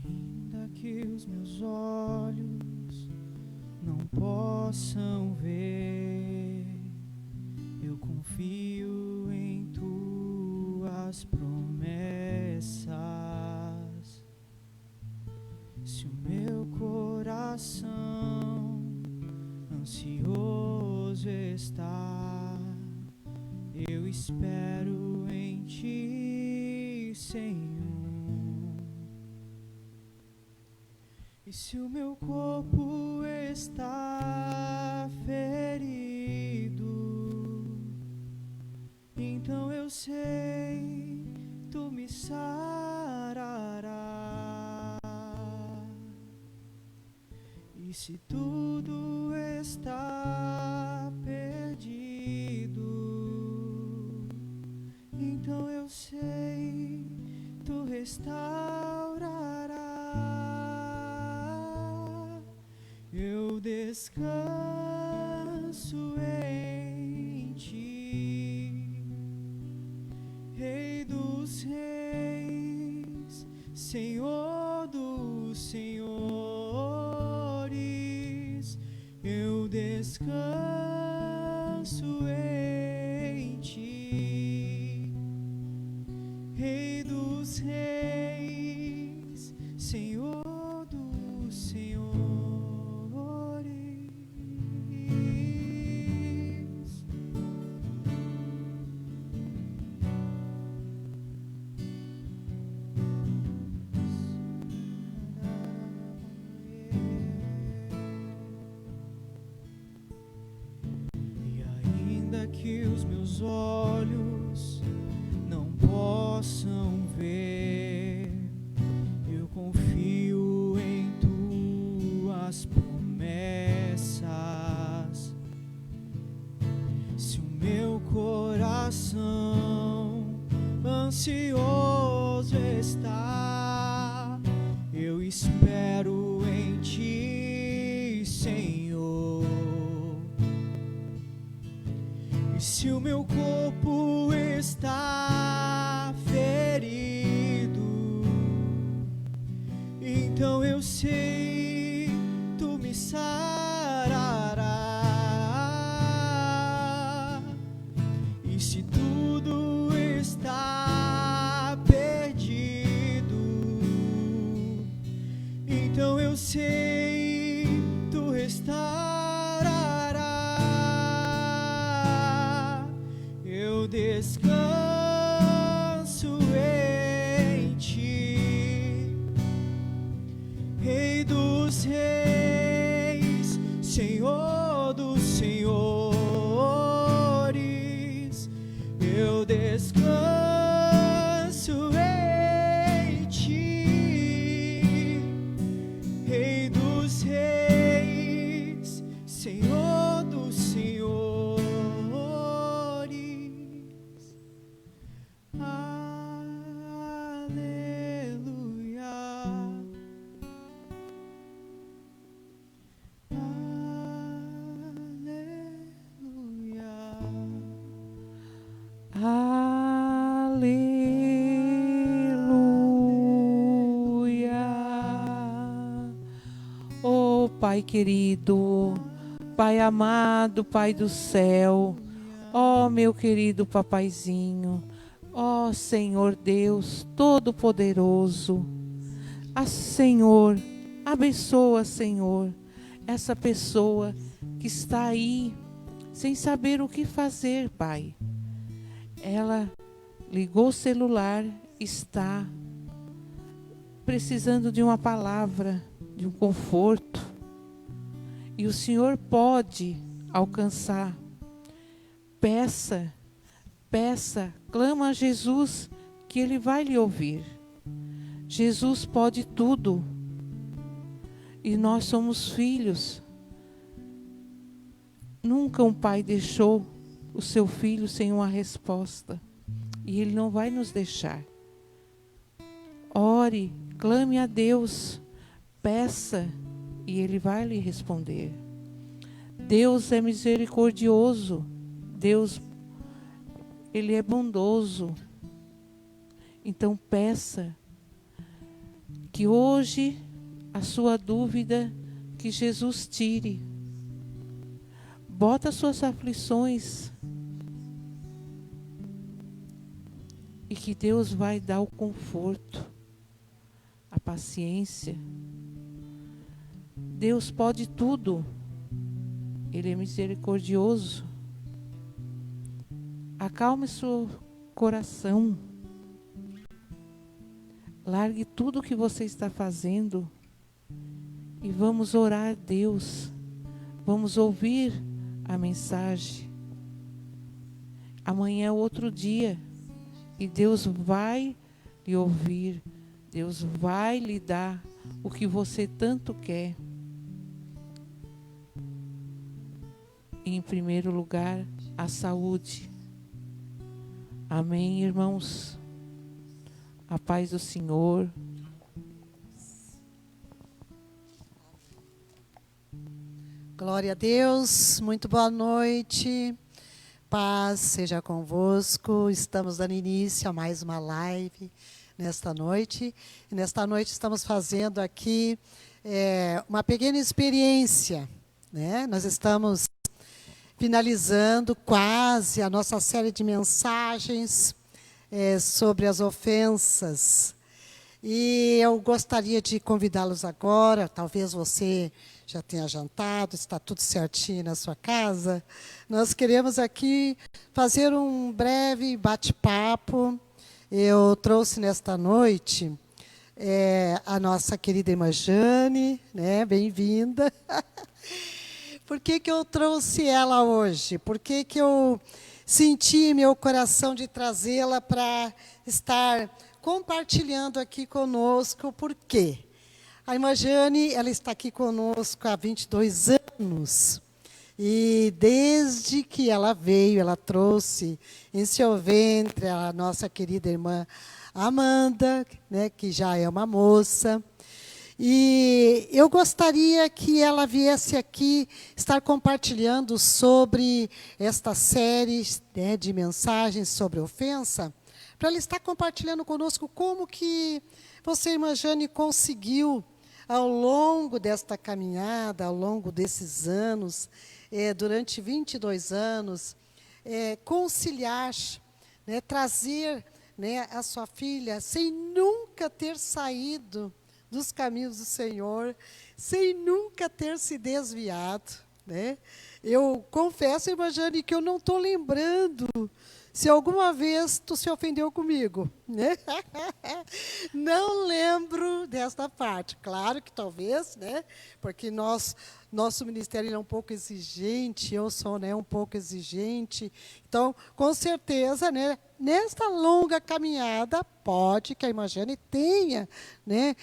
Ainda que os meus olhos não possam ver, eu confio em tuas promessas. Se o meu coração ansioso está, eu espero em ti, Senhor. E se o meu corpo está ferido, então eu sei, tu me sararás. E se tudo está perdido, então eu sei, tu restaurarás. Eu descanso em ti, Rei dos reis, Senhor dos senhores. Eu descanso em ti, Rei dos reis, Senhor dos senhores. E ainda que os meus olhos não possam ver, eu confio em tuas promessas. Se o meu coração ansioso está, eu espero em ti, Senhor. E se o meu corpo está ferido, então eu sei, tu me sararás. E se tudo está perdido, então eu sei, tu restaurarás. Eu descanso em ti, Rei dos reis, Senhor dos senhores. Eu descanso em ti, Rei dos reis, Senhor dos senhores. Aleluia. Aleluia. Oh, Pai querido, Pai amado, Pai do céu, oh, meu querido papaizinho, oh, Senhor Deus Todo-Poderoso, Senhor, abençoa, Senhor, essa pessoa que está aí sem saber o que fazer, Pai. Ela ligou o celular, está precisando de uma palavra, de um conforto. E o Senhor pode alcançar. Peça, clama a Jesus que Ele vai lhe ouvir. Jesus pode tudo. E nós somos filhos. Nunca um pai deixou o seu filho sem uma resposta. e Ele não vai nos deixar. Ore, clame a Deus, peça e Ele vai lhe responder. Deus é misericordioso, Deus, Ele é bondoso. Então peça que hoje a sua dúvida, que Jesus tire. Bota as suas aflições e que Deus vai dar o conforto, a paciência. Deus pode tudo. Ele é misericordioso. Acalme seu coração. Largue tudo o que você está fazendo e vamos orar a Deus. Vamos ouvir a mensagem. Amanhã é outro dia e Deus vai lhe ouvir. Deus vai lhe dar o que você tanto quer. Em primeiro lugar, a saúde. Amém, irmãos? A paz do Senhor. Glória a Deus, muito boa noite. Paz seja convosco. Estamos dando início a mais uma live nesta noite. E nesta noite estamos fazendo aqui uma pequena experiência, né? Nós estamos finalizando quase a nossa série de mensagens sobre as ofensas. E eu gostaria de convidá-los agora, talvez você já tenha jantado, está tudo certinho na sua casa. Nós queremos aqui fazer um breve bate-papo. Eu trouxe nesta noite a nossa querida irmã Jane, né? Bem-vinda. Por que eu trouxe ela hoje? Por que eu senti em meu coração de trazê-la para estar compartilhando aqui conosco? Por quê? A irmã Jane, ela está aqui conosco há 22 anos. E desde que ela veio, ela trouxe em seu ventre a nossa querida irmã Amanda, né, que já é uma moça. E eu gostaria que ela viesse aqui estar compartilhando sobre esta série, né, de mensagens sobre ofensa, para ela estar compartilhando conosco como que você, irmã Jane, conseguiu, ao longo desta caminhada, ao longo desses anos, durante 22 anos, conciliar, né, trazer, né, a sua filha sem nunca ter saído dos caminhos do Senhor, sem nunca ter se desviado, né? Eu confesso, irmã Jane, que eu não estou lembrando se alguma vez tu se ofendeu comigo, né? Não lembro desta parte. Claro que talvez, né? Porque nosso ministério é um pouco exigente, eu sou, né, um pouco exigente. Então, com certeza, né, nesta longa caminhada, pode que a irmã Jane tenha, né,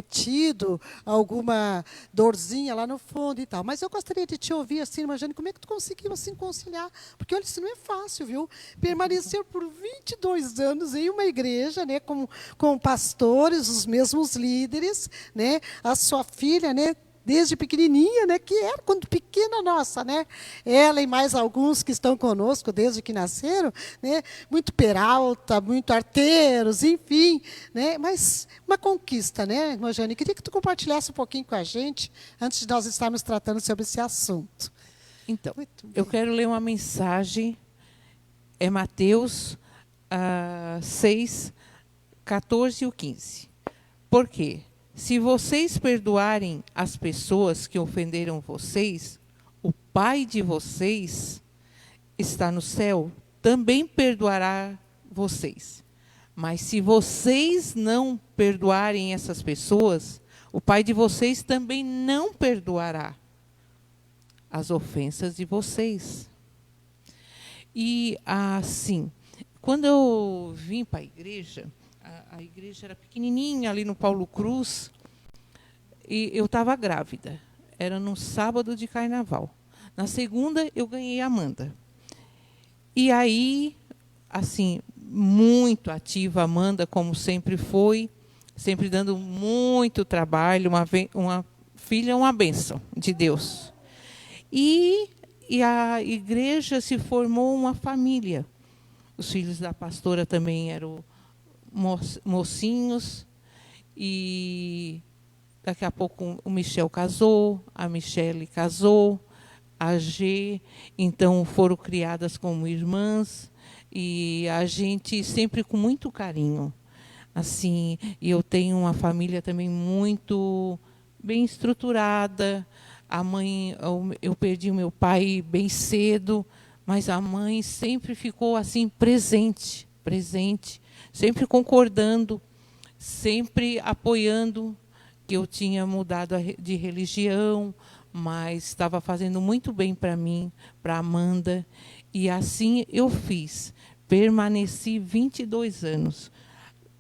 tido alguma dorzinha lá no fundo e tal. Mas eu gostaria de te ouvir assim, irmã Jane, como é que tu conseguiu assim conciliar? Porque, olha, isso não é fácil, viu? Permanecer por 22 anos em uma igreja, né, com pastores, os mesmos líderes, né, a sua filha, né, desde pequenininha, né, que era quando pequena nossa, né, ela e mais alguns que estão conosco desde que nasceram, né, muito peralta, muito arteiros, enfim, né, mas uma conquista, né, irmã Jane? Queria que tu compartilhasse um pouquinho com a gente, antes de nós estarmos tratando sobre esse assunto. Então, eu quero ler uma mensagem, é Mateus 6, 14 e 15. Por quê? Se vocês perdoarem as pessoas que ofenderam vocês, o Pai de vocês está no céu, também perdoará vocês. Mas se vocês não perdoarem essas pessoas, o Pai de vocês também não perdoará as ofensas de vocês. E assim, quando eu vim para a igreja era pequenininha, ali no Paulo Cruz, e eu estava grávida. Era num sábado de carnaval. Na segunda, eu ganhei a Amanda. E aí, assim, muito ativa, Amanda, como sempre foi, sempre dando muito trabalho, uma filha, uma bênção de Deus. E a igreja se formou uma família. Os filhos da pastora também eram mocinhos, e daqui a pouco o Michel casou, a Michele casou, a G, então foram criadas como irmãs, e a gente sempre com muito carinho. Assim, e eu tenho uma família também muito bem estruturada. A mãe, eu perdi o meu pai bem cedo, mas a mãe sempre ficou assim presente, sempre concordando, sempre apoiando, que eu tinha mudado de religião, mas estava fazendo muito bem para mim, para Amanda, e assim eu fiz. Permaneci 22 anos.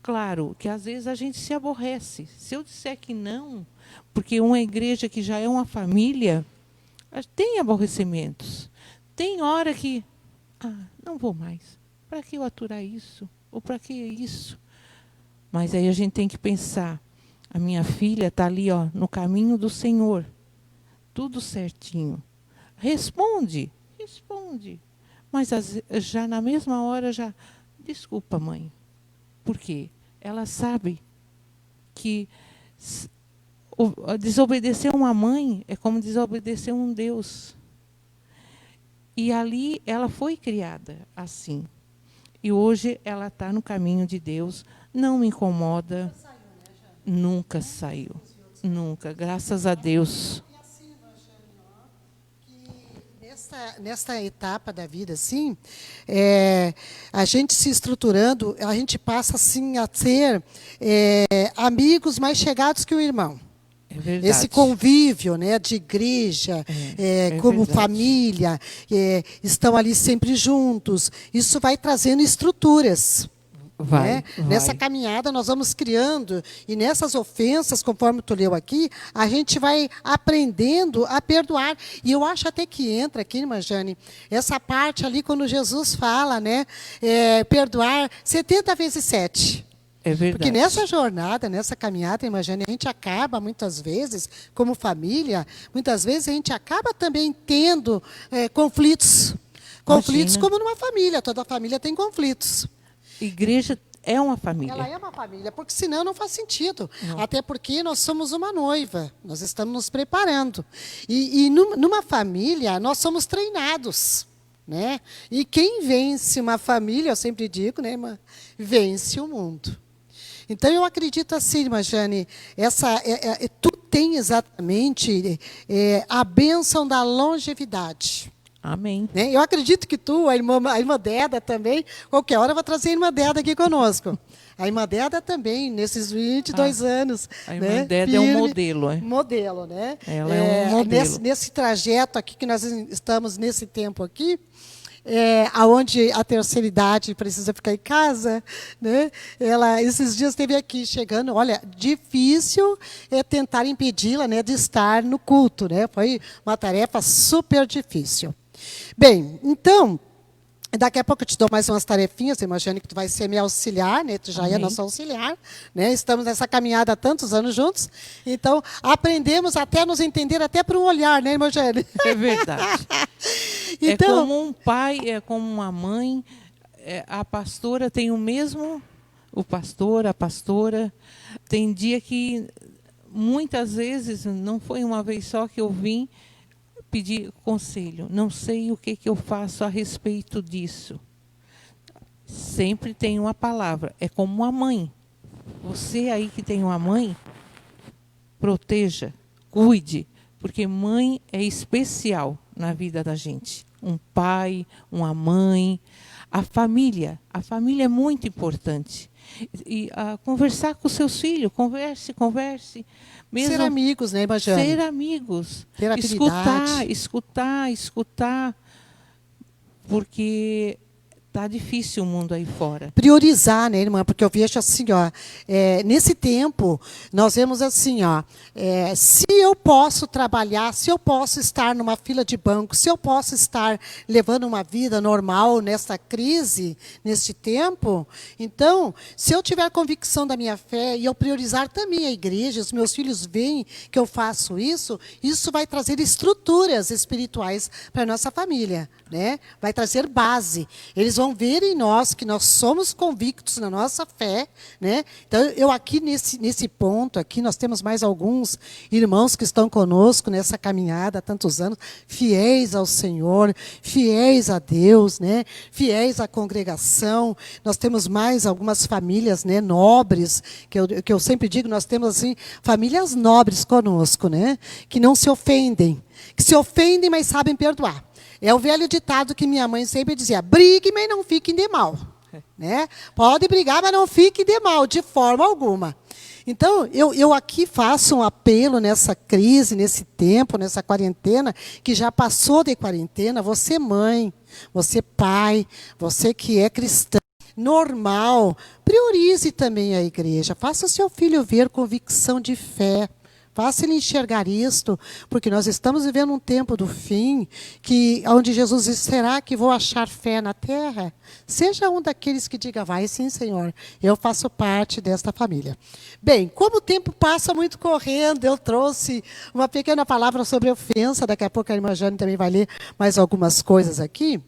Claro que às vezes a gente se aborrece. Se eu disser que não, porque uma igreja que já é uma família, tem aborrecimentos. Tem hora que, não vou mais. Para que eu aturar isso? Ou para que isso? Mas aí a gente tem que pensar, a minha filha está ali, no caminho do Senhor. Tudo certinho. Responde. Mas já na mesma hora, desculpa, mãe. Por quê? Ela sabe que desobedecer uma mãe é como desobedecer um Deus. E ali ela foi criada assim. E hoje ela está no caminho de Deus. Não me incomoda. Nunca saiu. Nunca. Graças a Deus. Nesta etapa da vida, assim, a gente se estruturando, a gente passa assim, a ser amigos mais chegados que o irmão. É verdade. Esse convívio, né, de igreja, como verdade. família, estão ali sempre juntos. Isso vai trazendo estruturas. Vai. Nessa caminhada nós vamos criando, e nessas ofensas, conforme tu leu aqui, a gente vai aprendendo a perdoar. E eu acho até que entra aqui, irmã Jane, essa parte ali quando Jesus fala, né, perdoar 70 vezes 7. É verdade. Porque nessa jornada, nessa caminhada, irmã Jane, a gente acaba, muitas vezes, como família, muitas vezes a gente acaba também tendo conflitos. Conflitos como numa família, toda família tem conflitos. Igreja é uma família. Ela é uma família, porque senão não faz sentido. Não. Até porque nós somos uma noiva, nós estamos nos preparando. E numa família, nós somos treinados. Né? E quem vence uma família, eu sempre digo, né, irmã, vence o mundo. Então, eu acredito assim, irmã Jane, tu tem exatamente a bênção da longevidade. Amém. Né? Eu acredito que tu, a irmã Deda também, qualquer hora eu vou trazer a irmã Deda aqui conosco. A irmã Deda também, nesses 22 anos. A irmã né? Deda é um modelo. Modelo, né? Ela é um modelo. Nesse trajeto aqui, que nós estamos nesse tempo aqui, onde a terceira idade precisa ficar em casa, né? Ela, esses dias esteve aqui chegando, olha, difícil tentar impedi-la, né, de estar no culto, né? Foi uma tarefa super difícil. Bem, então, daqui a pouco eu te dou mais umas tarefinhas, imagine que tu vai ser minha auxiliar, né? Tu já Amém. é nossa auxiliar, né? Estamos nessa caminhada há tantos anos juntos, então aprendemos até a nos entender até por um olhar, né, irmã Jane? É verdade. Então, é como um pai, é como uma mãe. A pastora tem o mesmo, o pastor, a pastora. Tem dia que, muitas vezes, não foi uma vez só que eu vim pedir conselho. Não sei o que eu faço a respeito disso. Sempre tem uma palavra. É como uma mãe. Você aí que tem uma mãe, proteja, cuide, porque mãe é especial na vida da gente. Um pai, uma mãe, a família é muito importante. E conversar com seus filhos, converse. Mesmo ser amigos, né, irmã Jane? Ser amigos. Ter afinidade. Escutar. Porque Tá difícil o mundo aí fora. Priorizar, né, irmã? Porque eu vejo assim, ó, nesse tempo, nós vemos assim, ó, se eu posso trabalhar, se eu posso estar numa fila de banco, se eu posso estar levando uma vida normal nessa crise, neste tempo, então, se eu tiver convicção da minha fé e eu priorizar também a igreja, os meus filhos veem que eu faço isso vai trazer estruturas espirituais para a nossa família, né? Vai trazer base. Eles vão ver em nós que nós somos convictos na nossa fé, né? Então, eu aqui nesse ponto aqui, nós temos mais alguns irmãos que estão conosco nessa caminhada há tantos anos, fiéis ao Senhor, fiéis a Deus, né? Fiéis à congregação. Nós temos mais algumas famílias, né, nobres, que eu sempre digo, nós temos assim famílias nobres conosco, né? Que não se ofendem, que se ofendem, mas sabem perdoar. É o velho ditado que minha mãe sempre dizia: brigue, mas não fiquem de mal. Né? Pode brigar, mas não fiquem de mal, de forma alguma. Então, eu aqui faço um apelo nessa crise, nesse tempo, nessa quarentena, que já passou de quarentena. Você mãe, você pai, você que é cristão, normal, priorize também a igreja. Faça o seu filho ver convicção de fé. Faça ele enxergar isto, porque nós estamos vivendo um tempo do fim, onde Jesus diz: será que vou achar fé na terra? Seja um daqueles que diga: vai sim, Senhor, eu faço parte desta família. Bem, como o tempo passa muito correndo, eu trouxe uma pequena palavra sobre ofensa. Daqui a pouco a irmã Jane também vai ler mais algumas coisas aqui.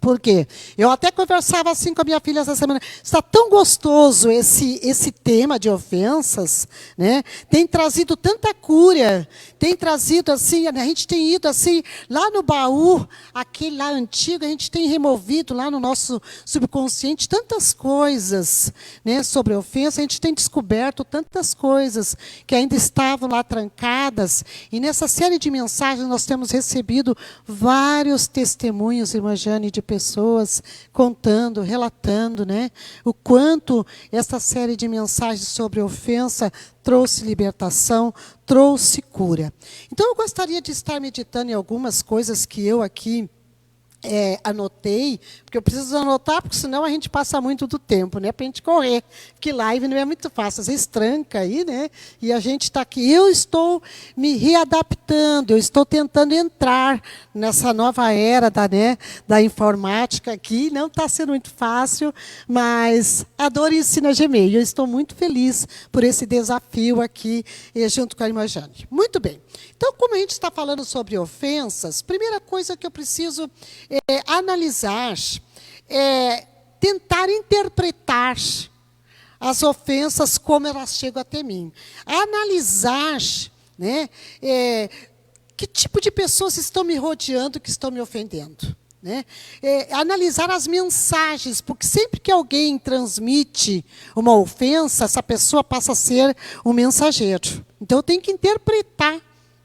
Por quê? Eu até conversava assim com a minha filha essa semana. Está tão gostoso esse tema de ofensas, né? Tem trazido tanta cura, tem trazido assim, a gente tem ido assim, lá no baú, aquele lá antigo, a gente tem removido lá no nosso subconsciente tantas coisas, né, sobre ofensa. A gente tem descoberto tantas coisas que ainda estavam lá trancadas. E nessa série de mensagens nós temos recebido vários testemunhos, irmã Jane, de pessoas contando, relatando, né, o quanto essa série de mensagens sobre ofensa trouxe libertação, trouxe cura. Então, eu gostaria de estar meditando em algumas coisas que eu aqui anotei, porque eu preciso anotar, porque senão a gente passa muito do tempo, né, para a gente correr, porque live não é muito fácil, às vezes tranca aí, né, e a gente está aqui. Eu estou me readaptando, eu estou tentando entrar nessa nova era da informática aqui, não está sendo muito fácil, mas a dor ensina a gemer, e eu estou muito feliz por esse desafio aqui, junto com a irmã Jane. Muito bem, então, como a gente está falando sobre ofensas, primeira coisa que eu preciso analisar, tentar interpretar as ofensas como elas chegam até mim. Analisar, né, que tipo de pessoas estão me rodeando, que estão me ofendendo. Né? Analisar as mensagens, porque sempre que alguém transmite uma ofensa, essa pessoa passa a ser um mensageiro. Então, eu tenho que interpretar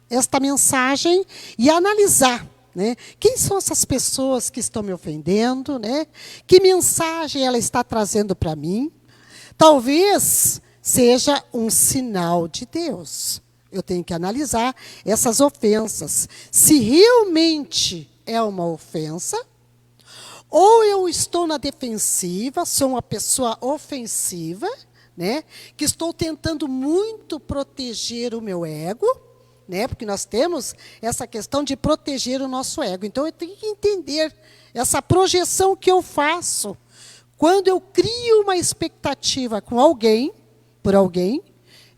esta mensagem e analisar. Né? Quem são essas pessoas que estão me ofendendo? Né? Que mensagem ela está trazendo para mim? Talvez seja um sinal de Deus. Eu tenho que analisar essas ofensas. Se realmente é uma ofensa, ou eu estou na defensiva, sou uma pessoa ofensiva, né? Que estou tentando muito proteger o meu ego, né? Porque nós temos essa questão de proteger o nosso ego. Então, eu tenho que entender essa projeção que eu faço. Quando eu crio uma expectativa com alguém, por alguém,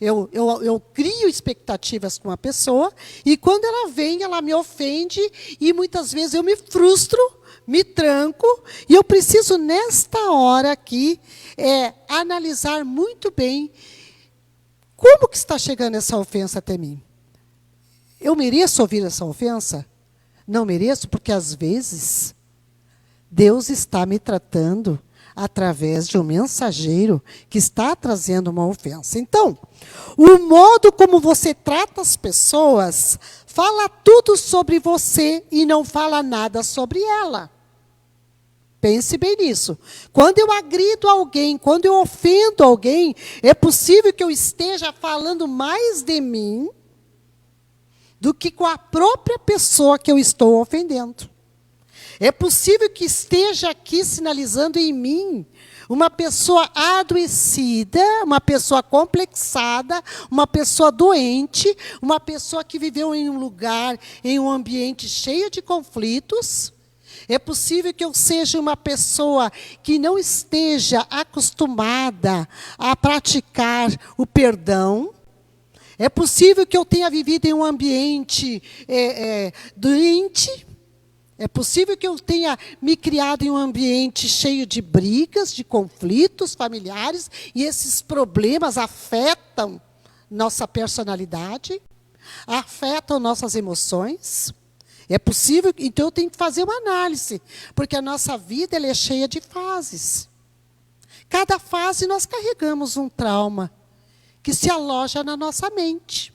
eu crio expectativas com a pessoa, e quando ela vem, ela me ofende, e muitas vezes eu me frustro, me tranco, e eu preciso, nesta hora aqui, analisar muito bem como que está chegando essa ofensa até mim. Eu mereço ouvir essa ofensa? Não mereço, porque às vezes Deus está me tratando através de um mensageiro que está trazendo uma ofensa. Então, o modo como você trata as pessoas fala tudo sobre você e não fala nada sobre ela. Pense bem nisso. Quando eu agrido alguém, quando eu ofendo alguém, é possível que eu esteja falando mais de mim do que com a própria pessoa que eu estou ofendendo. É possível que esteja aqui sinalizando em mim uma pessoa adoecida, uma pessoa complexada, uma pessoa doente, uma pessoa que viveu em um lugar, em um ambiente cheio de conflitos. É possível que eu seja uma pessoa que não esteja acostumada a praticar o perdão. É possível que eu tenha vivido em um ambiente doente. É possível que eu tenha me criado em um ambiente cheio de brigas, de conflitos familiares, e esses problemas afetam nossa personalidade, afetam nossas emoções. É possível, então eu tenho que fazer uma análise, porque a nossa vida ela é cheia de fases. Cada fase nós carregamos um trauma que se aloja na nossa mente,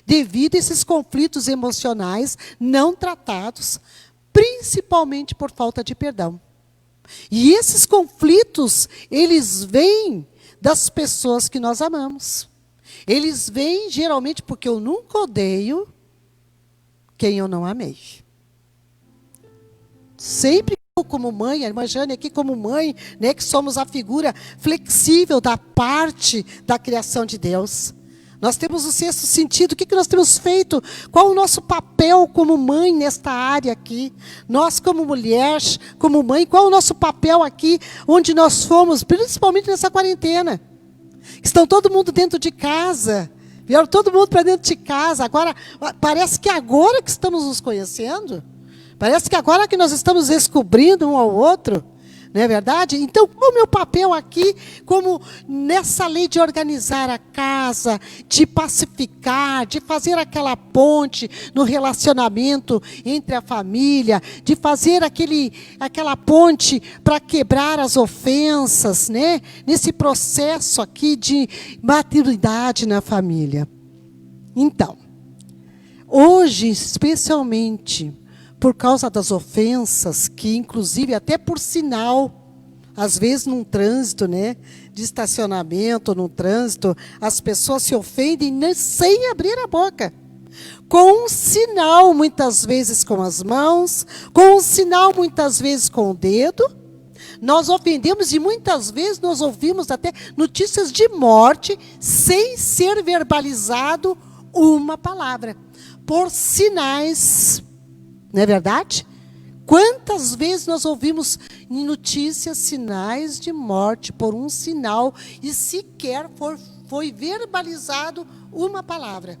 devido a esses conflitos emocionais não tratados, principalmente por falta de perdão. E esses conflitos, eles vêm das pessoas que nós amamos. Eles vêm, geralmente, porque eu nunca odeio quem eu não amei. Sempre eu, como mãe, a irmã Jane aqui como mãe, né, que somos a figura flexível da parte da criação de Deus. Nós temos o sexto sentido. O que nós temos feito? Qual o nosso papel como mãe nesta área aqui? Nós, como mulher, como mãe, qual o nosso papel aqui, onde nós fomos, principalmente nessa quarentena? Estão todo mundo dentro de casa. Vieram todo mundo para dentro de casa. Agora, parece que agora que estamos nos conhecendo. Parece que agora que nós estamos descobrindo um ao outro. Não é verdade? Então, qual o meu papel aqui, como nessa lei de organizar a casa, de pacificar, de fazer aquela ponte no relacionamento entre a família, de fazer aquela ponte para quebrar as ofensas, né? Nesse processo aqui de maturidade na família. Então, hoje, especialmente, por causa das ofensas, que inclusive até por sinal, às vezes num trânsito, né, de estacionamento, num trânsito, as pessoas se ofendem sem abrir a boca. Com um sinal, muitas vezes com as mãos, com um sinal, muitas vezes com o dedo, nós ofendemos e muitas vezes nós ouvimos até notícias de morte sem ser verbalizado uma palavra, por sinais. Não é verdade? Quantas vezes nós ouvimos em notícias sinais de morte por um sinal e sequer foi verbalizado uma palavra.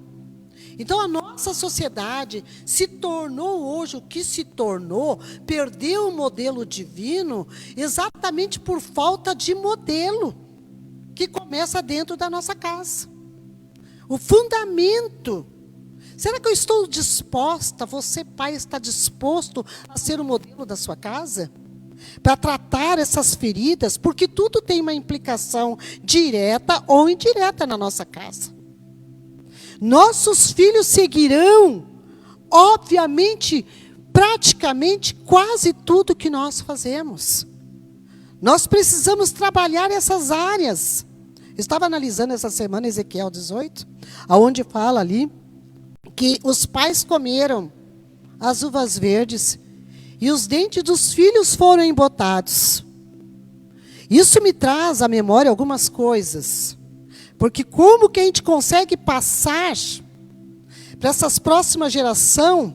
Então a nossa sociedade se tornou hoje o que se tornou, perdeu o modelo divino exatamente por falta de modelo que começa dentro da nossa casa. O fundamento. Será que eu estou disposta, você pai está disposto a ser o modelo da sua casa? Para tratar essas feridas, porque tudo tem uma implicação direta ou indireta na nossa casa. Nossos filhos seguirão, obviamente, praticamente quase tudo que nós fazemos. Nós precisamos trabalhar essas áreas. Eu estava analisando essa semana Ezequiel 18, onde fala ali que os pais comeram as uvas verdes e os dentes dos filhos foram embotados. Isso me traz à memória algumas coisas. Porque como que a gente consegue passar para essas próximas gerações,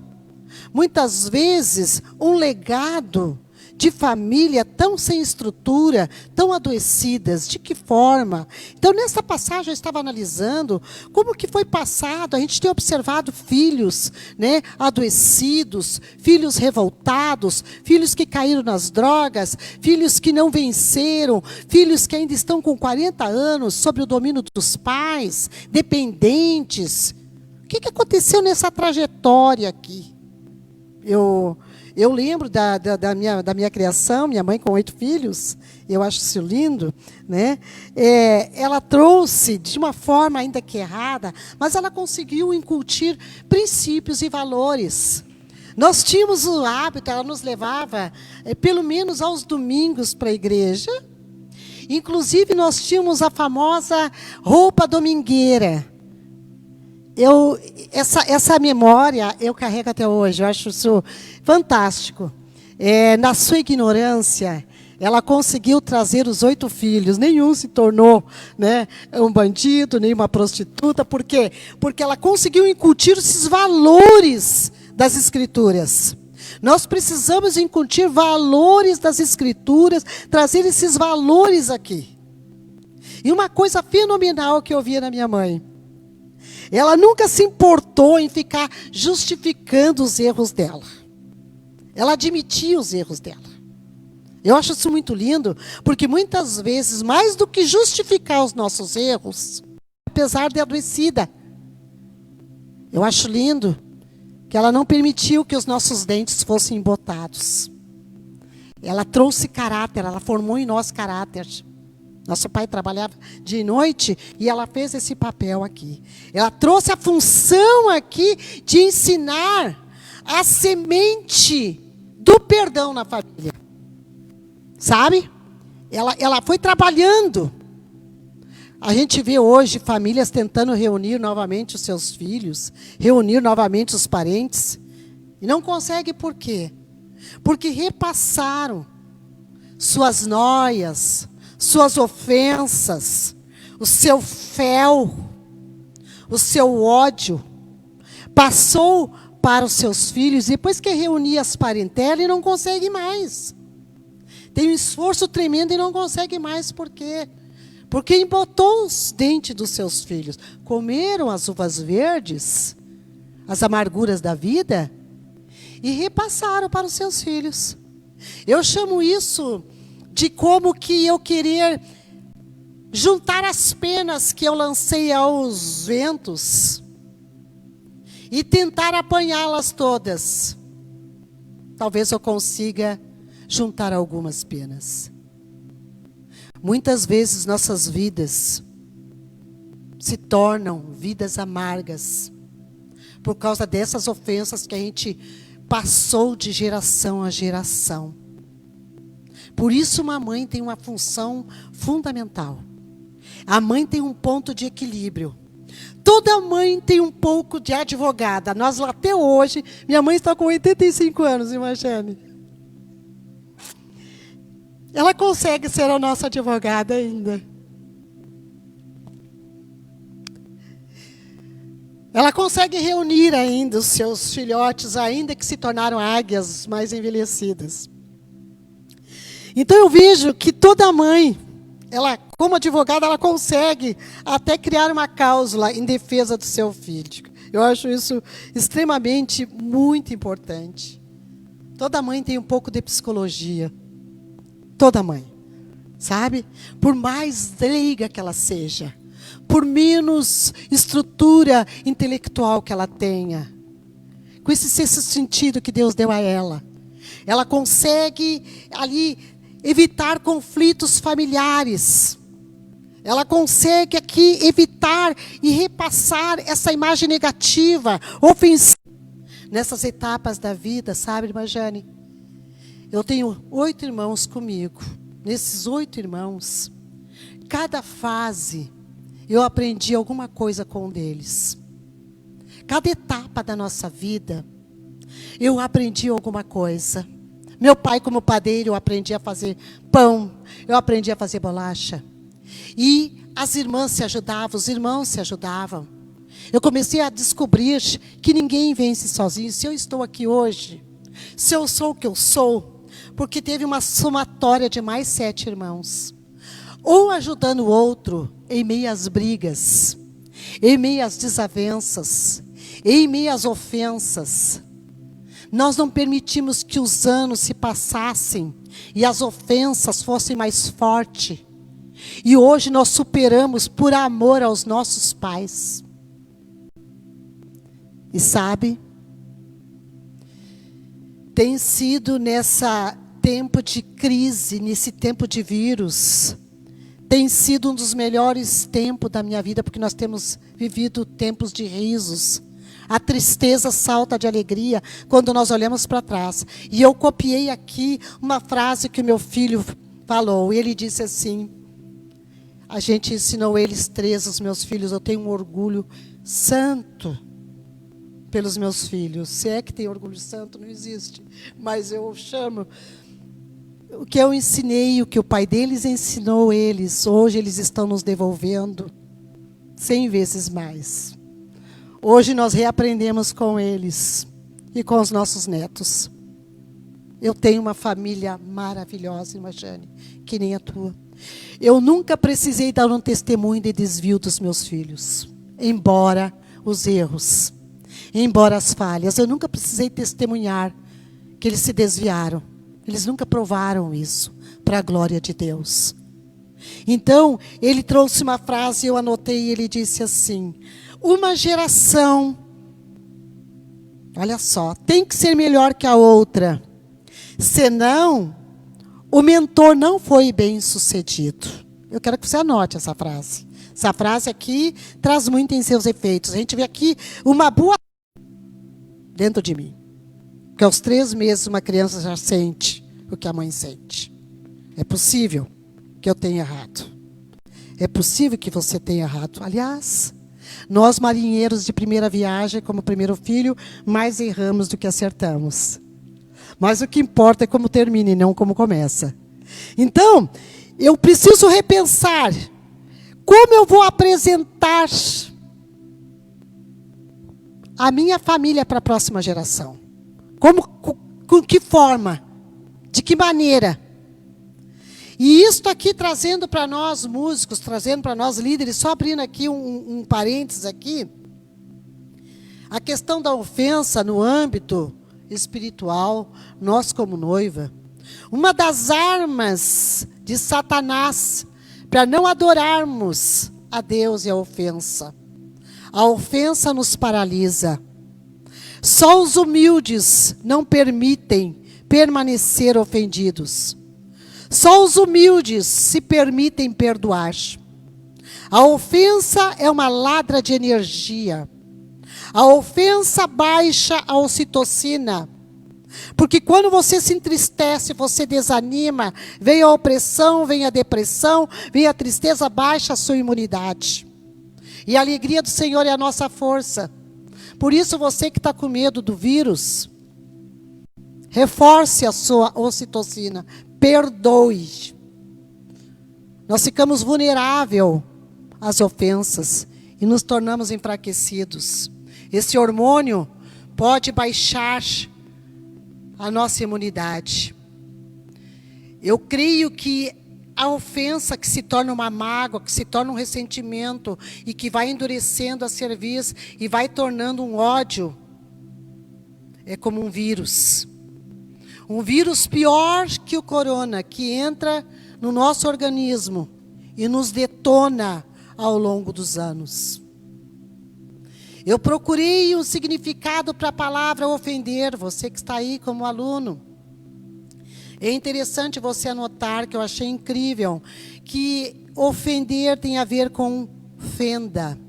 muitas vezes, um legado de família tão sem estrutura, tão adoecidas, de que forma? Então, nessa passagem eu estava analisando como que foi passado, a gente tem observado filhos, né, adoecidos, filhos revoltados, filhos que caíram nas drogas, filhos que não venceram, filhos que ainda estão com 40 anos, sob o domínio dos pais, dependentes. O que aconteceu nessa trajetória aqui? Eu lembro da minha criação, minha mãe com 8 filhos, eu acho isso lindo, né? Ela trouxe, de uma forma ainda que errada, mas ela conseguiu incutir princípios e valores. Nós tínhamos o hábito, ela nos levava, pelo menos aos domingos para a igreja, inclusive nós tínhamos a famosa roupa domingueira. Essa memória eu carrego até hoje, eu acho isso fantástico. na sua ignorância, ela conseguiu trazer os 8 filhos. Nenhum se tornou, né, um bandido, nem uma prostituta. Por quê? Porque ela conseguiu incutir esses valores das Escrituras. Nós precisamos incutir valores das Escrituras, trazer esses valores aqui. E uma coisa fenomenal que eu via na minha mãe, ela nunca se importou em ficar justificando os erros dela. Ela admitia os erros dela. Eu acho isso muito lindo, porque muitas vezes, mais do que justificar os nossos erros, apesar de adoecida, eu acho lindo que ela não permitiu que os nossos dentes fossem embotados. Ela trouxe caráter, ela formou em nós caráter. Nosso pai trabalhava de noite e ela fez esse papel aqui. Ela trouxe a função aqui de ensinar a semente do perdão na família. Sabe? Ela foi trabalhando. A gente vê hoje famílias tentando reunir novamente os seus filhos, reunir novamente os parentes, e não consegue por quê? Porque repassaram suas noias, suas ofensas, o seu fel, o seu ódio, passou para os seus filhos, depois que reunir as parentelas e não consegue mais. Tem um esforço tremendo e não consegue mais. Por quê? Porque embotou os dentes dos seus filhos. Comeram as uvas verdes, as amarguras da vida, e repassaram para os seus filhos. Eu chamo isso de como que eu querer juntar as penas que eu lancei aos ventos e tentar apanhá-las todas. Talvez eu consiga juntar algumas penas. Muitas vezes nossas vidas se tornam vidas amargas por causa dessas ofensas que a gente passou de geração a geração. Por isso uma mãe tem uma função fundamental. A mãe tem um ponto de equilíbrio. Toda mãe tem um pouco de advogada. Nós até hoje, minha mãe está com 85 anos, imagine. Ela consegue ser a nossa advogada ainda. Ela consegue reunir ainda os seus filhotes, ainda que se tornaram águias mais envelhecidas. Então eu vejo que toda mãe, ela, como advogada, ela consegue até criar uma cláusula em defesa do seu filho. Eu acho isso extremamente muito importante. Toda mãe tem um pouco de psicologia. Toda mãe, sabe? Por mais leiga que ela seja, por menos estrutura intelectual que ela tenha, com esse sexto sentido que Deus deu a ela, ela consegue ali evitar conflitos familiares. Ela consegue aqui evitar e repassar essa imagem negativa, ofensiva, nessas etapas da vida, sabe, irmã Jane? Eu tenho 8 irmãos comigo. Nesses 8 irmãos, cada fase, eu aprendi alguma coisa com um deles. Cada etapa da nossa vida, eu aprendi alguma coisa. Meu pai, como padeiro, eu aprendi a fazer pão. Eu aprendi a fazer bolacha. E as irmãs se ajudavam, os irmãos se ajudavam. Eu comecei a descobrir que ninguém vence sozinho. Se eu estou aqui hoje, se eu sou o que eu sou, porque teve uma somatória de mais 7 irmãos. Um ajudando o outro em meio às brigas, em meio às desavenças, em meio às ofensas. Nós não permitimos que os anos se passassem e as ofensas fossem mais fortes. E hoje nós superamos por amor aos nossos pais. E sabe, tem sido nessa tempo de crise, nesse tempo de vírus, tem sido um dos melhores tempos da minha vida, porque nós temos vivido tempos de risos. A tristeza salta de alegria quando nós olhamos para trás. E eu copiei aqui uma frase que o meu filho falou. E ele disse assim, a gente ensinou eles 3, os meus filhos, eu tenho um orgulho santo pelos meus filhos. Se é que tem orgulho santo, não existe. Mas eu chamo. O que eu ensinei, o que o pai deles ensinou eles, hoje eles estão nos devolvendo 100 vezes mais. Hoje nós reaprendemos com eles e com os nossos netos. Eu tenho uma família maravilhosa, irmã Jane, que nem a tua. Eu nunca precisei dar um testemunho de desvio dos meus filhos, embora os erros, embora as falhas. Eu nunca precisei testemunhar que eles se desviaram. Eles nunca provaram isso, para a glória de Deus. Então, ele trouxe uma frase, eu anotei, e ele disse assim: uma geração, olha só, tem que ser melhor que a outra, senão o mentor não foi bem sucedido. Eu quero que você anote essa frase. Essa frase aqui traz muito em seus efeitos. A gente vê aqui uma boa dentro de mim. Que aos 3 meses uma criança já sente o que a mãe sente. É possível que eu tenha errado. É possível que você tenha errado. Aliás, nós marinheiros de primeira viagem, como primeiro filho, mais erramos do que acertamos. Mas o que importa é como termina e não como começa. Então, eu preciso repensar como eu vou apresentar a minha família para a próxima geração. Com que forma? De que maneira? E isto aqui trazendo para nós músicos, trazendo para nós líderes, só abrindo aqui um parênteses aqui, a questão da ofensa no âmbito espiritual, nós como noiva, uma das armas de Satanás para não adorarmos a Deus é a ofensa. A ofensa nos paralisa. Só os humildes não permitem permanecer ofendidos. Só os humildes se permitem perdoar. A ofensa é uma ladra de energia. A ofensa baixa a ocitocina. Porque quando você se entristece, você desanima, vem a opressão, vem a depressão, vem a tristeza, baixa a sua imunidade. E a alegria do Senhor é a nossa força. Por isso, você que está com medo do vírus, reforce a sua ocitocina, perdoe. Nós ficamos vulneráveis às ofensas e nos tornamos enfraquecidos. Esse hormônio pode baixar a nossa imunidade. Eu creio que a ofensa que se torna uma mágoa, que se torna um ressentimento e que vai endurecendo a cerviz e vai tornando um ódio, é como um vírus. Um vírus pior que o corona, que entra no nosso organismo e nos detona ao longo dos anos. Eu procurei um significado para a palavra ofender, você que está aí como aluno. É interessante você anotar, que eu achei incrível, que ofender tem a ver com fenda.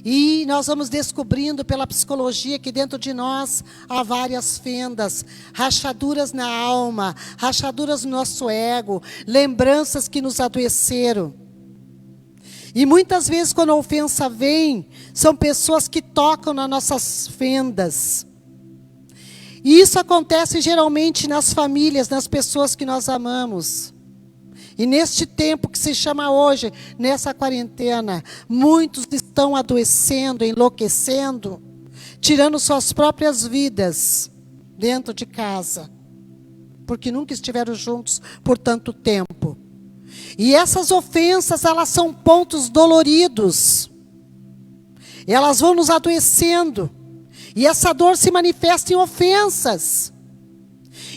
E nós vamos descobrindo pela psicologia que dentro de nós há várias fendas, rachaduras na alma, rachaduras no nosso ego, lembranças que nos adoeceram. E muitas vezes quando a ofensa vem, são pessoas que tocam nas nossas fendas. E isso acontece geralmente nas famílias, nas pessoas que nós amamos. E neste tempo que se chama hoje, nessa quarentena, muitos estão adoecendo, enlouquecendo, tirando suas próprias vidas dentro de casa, porque nunca estiveram juntos por tanto tempo. E essas ofensas, elas são pontos doloridos. Elas vão nos adoecendo. E essa dor se manifesta em ofensas.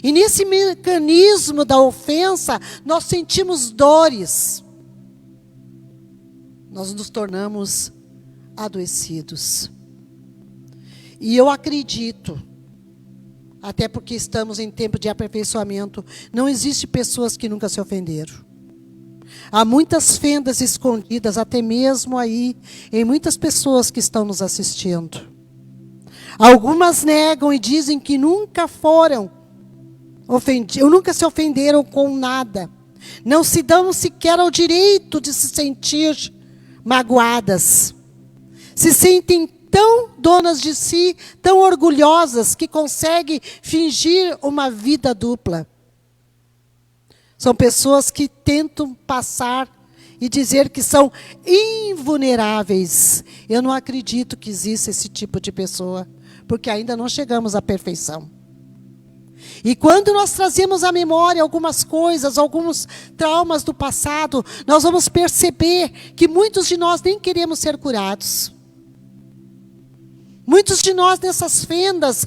E nesse mecanismo da ofensa, nós sentimos dores. Nós nos tornamos adoecidos. E eu acredito, até porque estamos em tempo de aperfeiçoamento, não existe pessoas que nunca se ofenderam. Há muitas fendas escondidas, até mesmo aí, em muitas pessoas que estão nos assistindo. Algumas negam e dizem que nunca foram ofendidos, nunca se ofenderam com nada. Não se dão sequer ao direito de se sentir magoadas. Se sentem tão donas de si, tão orgulhosas, que conseguem fingir uma vida dupla. São pessoas que tentam passar e dizer que são invulneráveis. Eu não acredito que exista esse tipo de pessoa, porque ainda não chegamos à perfeição. E quando nós trazemos à memória algumas coisas, alguns traumas do passado, nós vamos perceber que muitos de nós nem queremos ser curados. Muitos de nós nessas fendas,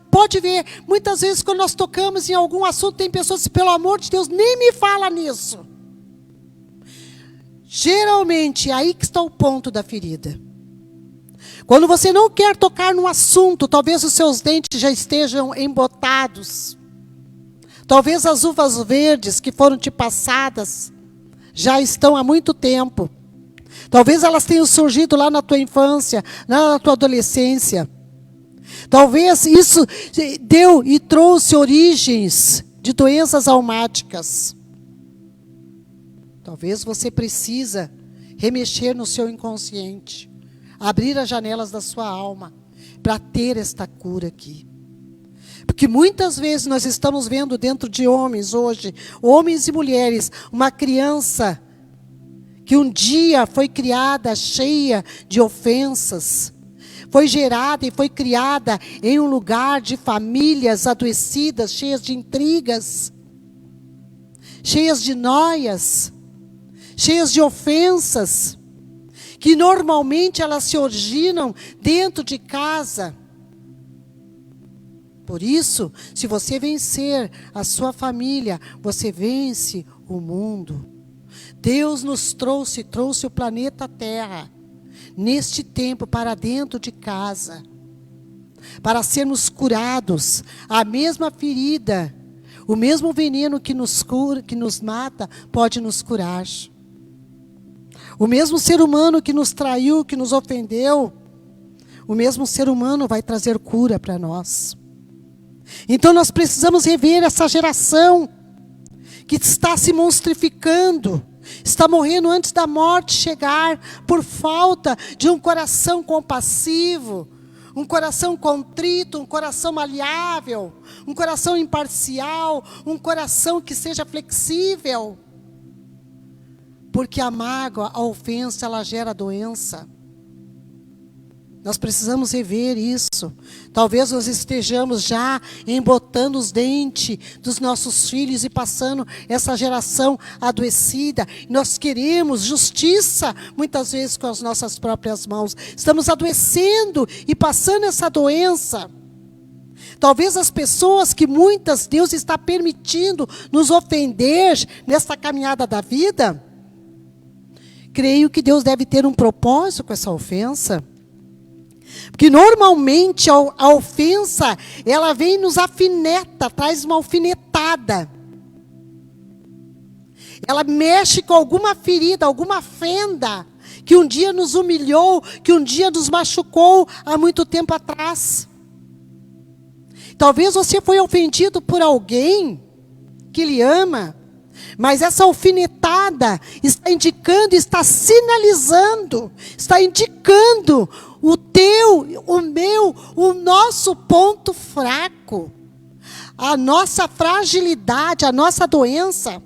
pode ver, muitas vezes quando nós tocamos em algum assunto, tem pessoas que, pelo amor de Deus, nem me fala nisso. Geralmente, é aí que está o ponto da ferida. Quando você não quer tocar no assunto, talvez os seus dentes já estejam embotados. Talvez as uvas verdes que foram te passadas já estão há muito tempo. Talvez elas tenham surgido lá na tua infância, lá na tua adolescência. Talvez isso deu e trouxe origens de doenças almáticas. Talvez você precisa remexer no seu inconsciente, abrir as janelas da sua alma para ter esta cura aqui. Porque muitas vezes nós estamos vendo dentro de homens hoje, homens e mulheres, uma criança que um dia foi criada cheia de ofensas, foi gerada e foi criada em um lugar de famílias adoecidas, cheias de intrigas, cheias de noias, cheias de ofensas, que normalmente elas se originam dentro de casa. Por isso, se você vencer a sua família, você vence o mundo. Deus nos trouxe o planeta Terra, neste tempo, para dentro de casa, para sermos curados. A mesma ferida, o mesmo veneno que nos cura, que nos mata, pode nos curar. O mesmo ser humano que nos traiu, que nos ofendeu, o mesmo ser humano vai trazer cura para nós. Então nós precisamos rever essa geração que está se monstrificando, está morrendo antes da morte chegar, por falta de um coração compassivo, um coração contrito, um coração maleável, um coração imparcial, um coração que seja flexível. Porque a mágoa, a ofensa, ela gera doença. Nós precisamos rever isso. Talvez nós estejamos já embotando os dentes dos nossos filhos e passando essa geração adoecida. Nós queremos justiça, muitas vezes com as nossas próprias mãos. Estamos adoecendo e passando essa doença. Talvez as pessoas que muitas Deus está permitindo nos ofender nessa caminhada da vida, creio que Deus deve ter um propósito com essa ofensa. Porque normalmente a ofensa, ela vem e nos afineta, traz uma alfinetada. Ela mexe com alguma ferida, alguma fenda, que um dia nos humilhou, que um dia nos machucou há muito tempo atrás. Talvez você foi ofendido por alguém que lhe ama, mas essa alfinetada está indicando, está sinalizando, está indicando o teu, o meu, o nosso ponto fraco, a nossa fragilidade, a nossa doença.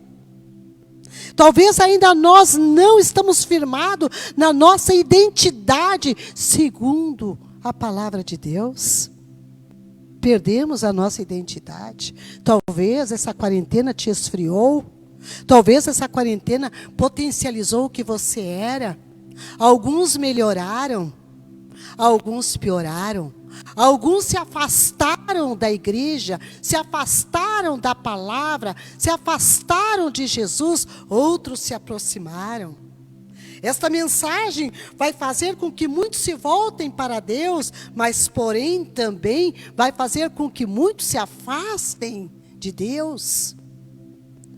Talvez ainda nós não estamos firmados na nossa identidade, segundo a palavra de Deus. Perdemos a nossa identidade. Talvez essa quarentena te esfriou. Talvez essa quarentena potencializou o que você era. Alguns melhoraram, alguns pioraram. Alguns se afastaram da igreja, se afastaram da palavra, se afastaram de Jesus, outros se aproximaram. Esta mensagem vai fazer com que muitos se voltem para Deus, mas porém também vai fazer com que muitos se afastem de Deus.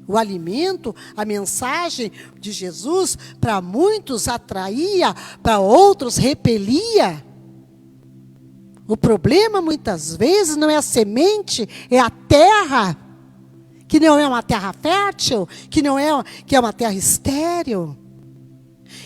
O alimento, a mensagem de Jesus, para muitos atraía, para outros repelia. O problema, muitas vezes, não é a semente, é a terra, que não é uma terra fértil, que é uma terra estéril.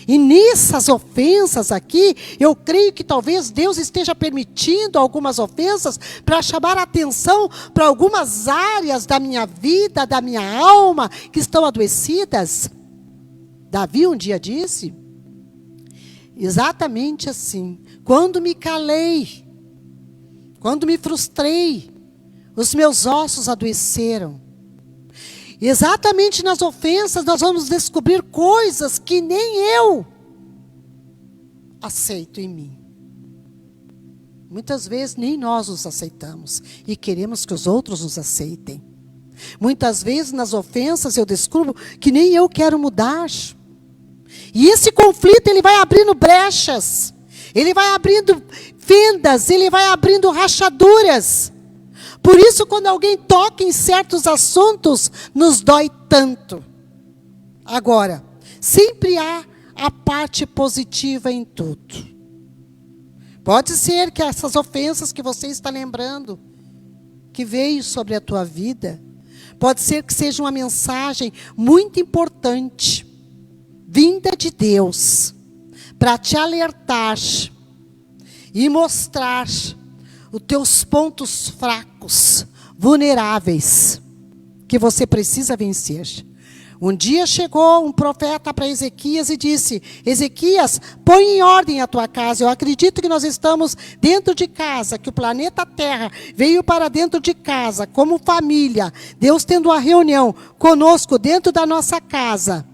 E nessas ofensas aqui, eu creio que talvez Deus esteja permitindo algumas ofensas para chamar a atenção para algumas áreas da minha vida, da minha alma, que estão adoecidas. Davi um dia disse, exatamente assim, quando me calei, quando me frustrei, os meus ossos adoeceram. Exatamente nas ofensas nós vamos descobrir coisas que nem eu aceito em mim. Muitas vezes nem nós nos aceitamos e queremos que os outros nos aceitem. Muitas vezes nas ofensas eu descubro que nem eu quero mudar. E esse conflito ele vai abrindo brechas, ele vai abrindo fendas, ele vai abrindo rachaduras. Por isso, quando alguém toca em certos assuntos, nos dói tanto. Agora, sempre há a parte positiva em tudo. Pode ser que essas ofensas que você está lembrando, que veio sobre a tua vida, pode ser que seja uma mensagem muito importante, vinda de Deus, para te alertar e mostrar os teus pontos fracos, vulneráveis, que você precisa vencer. Um dia chegou um profeta para Ezequias e disse, Ezequias, põe em ordem a tua casa. Eu acredito que nós estamos dentro de casa, que o planeta Terra veio para dentro de casa, como família. Deus tendo uma reunião conosco dentro da nossa casa,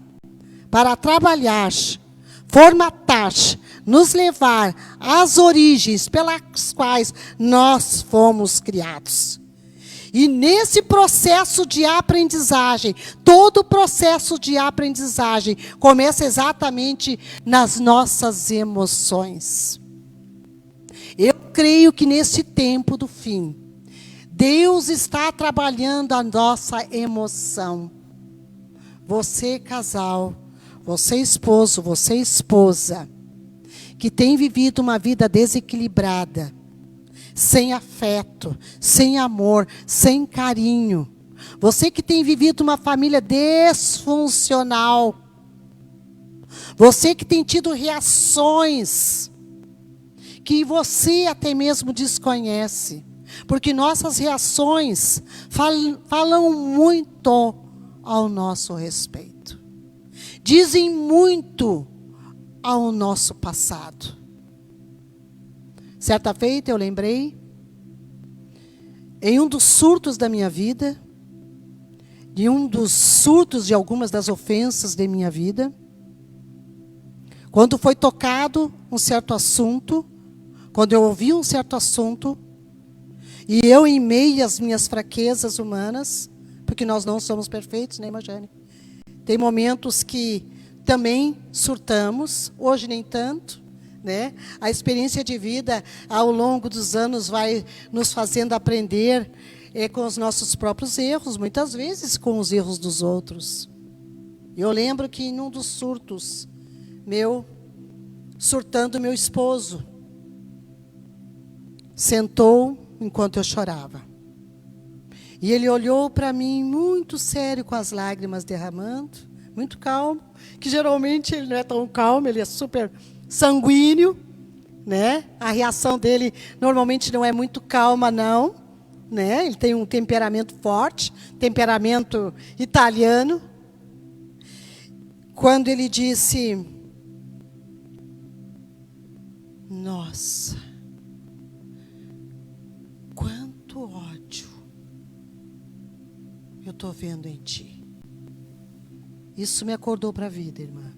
para trabalhar, formatar, nos levar às origens pelas quais nós fomos criados. E nesse processo de aprendizagem, todo processo de aprendizagem começa exatamente nas nossas emoções. Eu creio que nesse tempo do fim, Deus está trabalhando a nossa emoção. Você, casal, você, esposo, você, esposa, que tem vivido uma vida desequilibrada, sem afeto, sem amor, sem carinho. Você que tem vivido uma família disfuncional. Você que tem tido reações que você até mesmo desconhece. Porque nossas reações falam muito ao nosso respeito. Dizem muito ao nosso passado. Certa feita eu lembrei, em um dos surtos da minha vida, de um dos surtos de algumas das ofensas de minha vida, quando foi tocado um certo assunto, quando eu ouvi um certo assunto, e eu em meio às minhas fraquezas humanas, porque nós não somos perfeitos, né, Imagine? Tem momentos que também surtamos, hoje nem tanto, né? A experiência de vida ao longo dos anos vai nos fazendo aprender com os nossos próprios erros, muitas vezes com os erros dos outros. Eu lembro que em um dos surtos surtando meu esposo, sentou enquanto eu chorava. E ele olhou para mim muito sério, com as lágrimas derramando, muito calmo, que geralmente ele não é tão calmo, ele é super sanguíneo, né? A reação dele normalmente não é muito calma, não, né? Ele tem um temperamento forte, temperamento italiano. Quando ele disse, nossa, quanto ódio eu estou vendo em ti. Isso me acordou para a vida, irmã.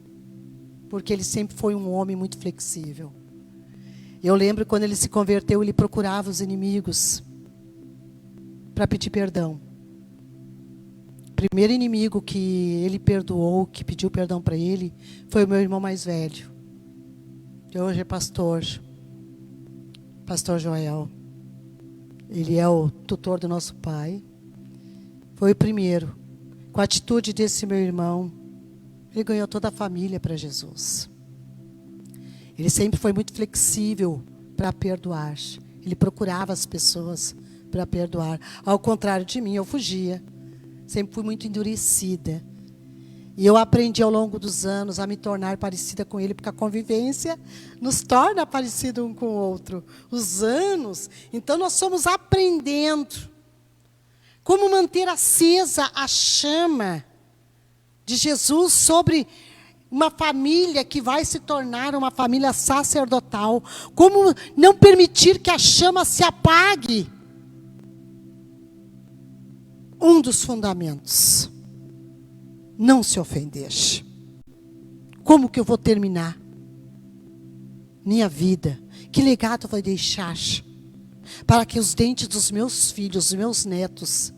Porque ele sempre foi um homem muito flexível. Eu lembro quando ele se converteu, ele procurava os inimigos para pedir perdão. O primeiro inimigo que ele perdoou, que pediu perdão para ele, foi o meu irmão mais velho. Que hoje é pastor Joel. Ele é o tutor do nosso pai. Foi o primeiro. Com a atitude desse meu irmão, ele ganhou toda a família para Jesus. Ele sempre foi muito flexível para perdoar. Ele procurava as pessoas para perdoar. Ao contrário de mim, eu fugia. Sempre fui muito endurecida. E eu aprendi ao longo dos anos a me tornar parecida com Ele, porque a convivência nos torna parecido um com o outro. Os anos, então nós somos aprendendo como manter acesa a chama de Jesus sobre uma família que vai se tornar uma família sacerdotal. Como não permitir que a chama se apague. Um dos fundamentos. Não se ofender. Como que eu vou terminar minha vida? Que legado vai deixar? Para que os dentes dos meus filhos, dos meus netos,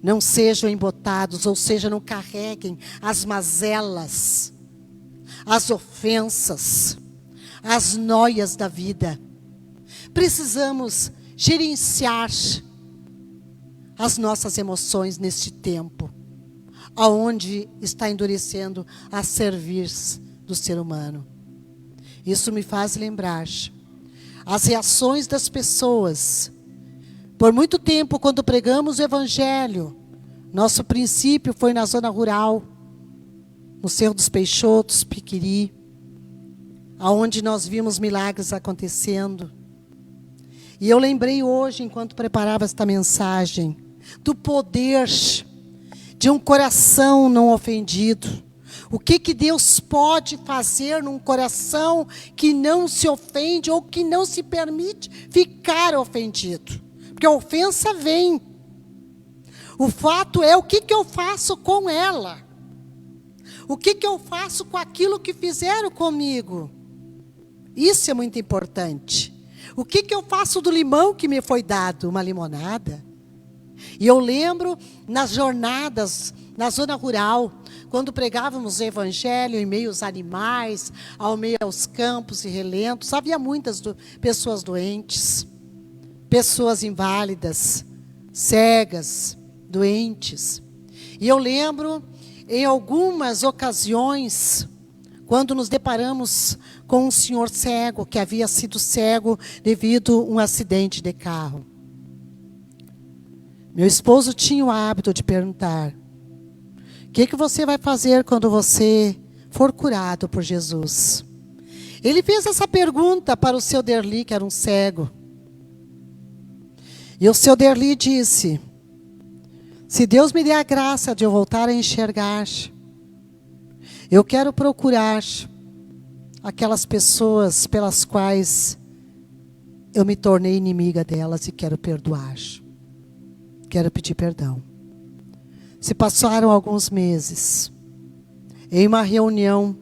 não sejam embotados, ou seja, não carreguem as mazelas, as ofensas, as noias da vida. Precisamos gerenciar as nossas emoções neste tempo, aonde está endurecendo a serviço do ser humano. Isso me faz lembrar as reações das pessoas. Por muito tempo, quando pregamos o Evangelho, nosso princípio foi na zona rural, no Cerro dos Peixotos, Piquiri, aonde nós vimos milagres acontecendo. E eu lembrei hoje, enquanto preparava esta mensagem, do poder de um coração não ofendido. O que Deus pode fazer num coração que não se ofende ou que não se permite ficar ofendido. Porque a ofensa vem. O fato é o que eu faço com ela. O que eu faço com aquilo que fizeram comigo. Isso é muito importante. O que eu faço do limão que me foi dado? Uma limonada. E eu lembro nas jornadas, na zona rural, quando pregávamos o Evangelho em meio aos animais, ao meio aos campos e relentos, havia muitas pessoas doentes, pessoas inválidas, cegas, doentes. E eu lembro, em algumas ocasiões, quando nos deparamos com um senhor cego, que havia sido cego devido a um acidente de carro. Meu esposo tinha o hábito de perguntar: o que você vai fazer quando você for curado por Jesus? Ele fez essa pergunta para o seu Derli, que era um cego. E o seu Derli disse: se Deus me der a graça de eu voltar a enxergar, eu quero procurar aquelas pessoas pelas quais eu me tornei inimiga delas e quero perdoar. Quero pedir perdão. Se passaram alguns meses, em uma reunião,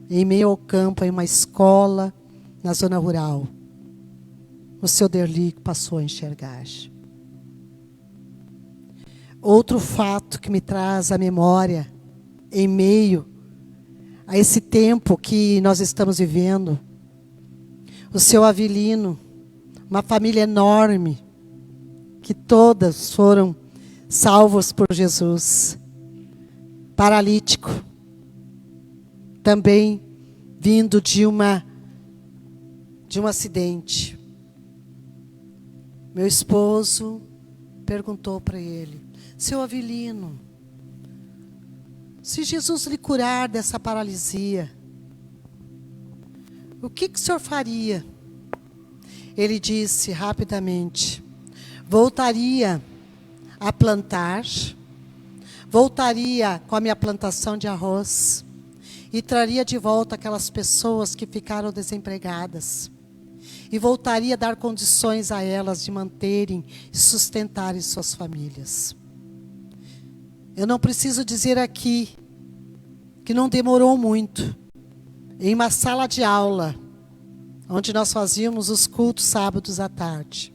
em meio ao campo, em uma escola, na zona rural, o seu Derli passou a enxergar. Outro fato que me traz à memória, em meio a esse tempo que nós estamos vivendo, o seu Avelino, uma família enorme, que todas foram salvos por Jesus, paralítico, também vindo de um acidente. Meu esposo perguntou para ele: seu Avelino, se Jesus lhe curar dessa paralisia, o que o senhor faria? Ele disse rapidamente: voltaria a plantar, voltaria com a minha plantação de arroz e traria de volta aquelas pessoas que ficaram desempregadas e voltaria a dar condições a elas de manterem e sustentarem suas famílias. Eu não preciso dizer aqui que não demorou muito, em uma sala de aula, onde nós fazíamos os cultos sábados à tarde.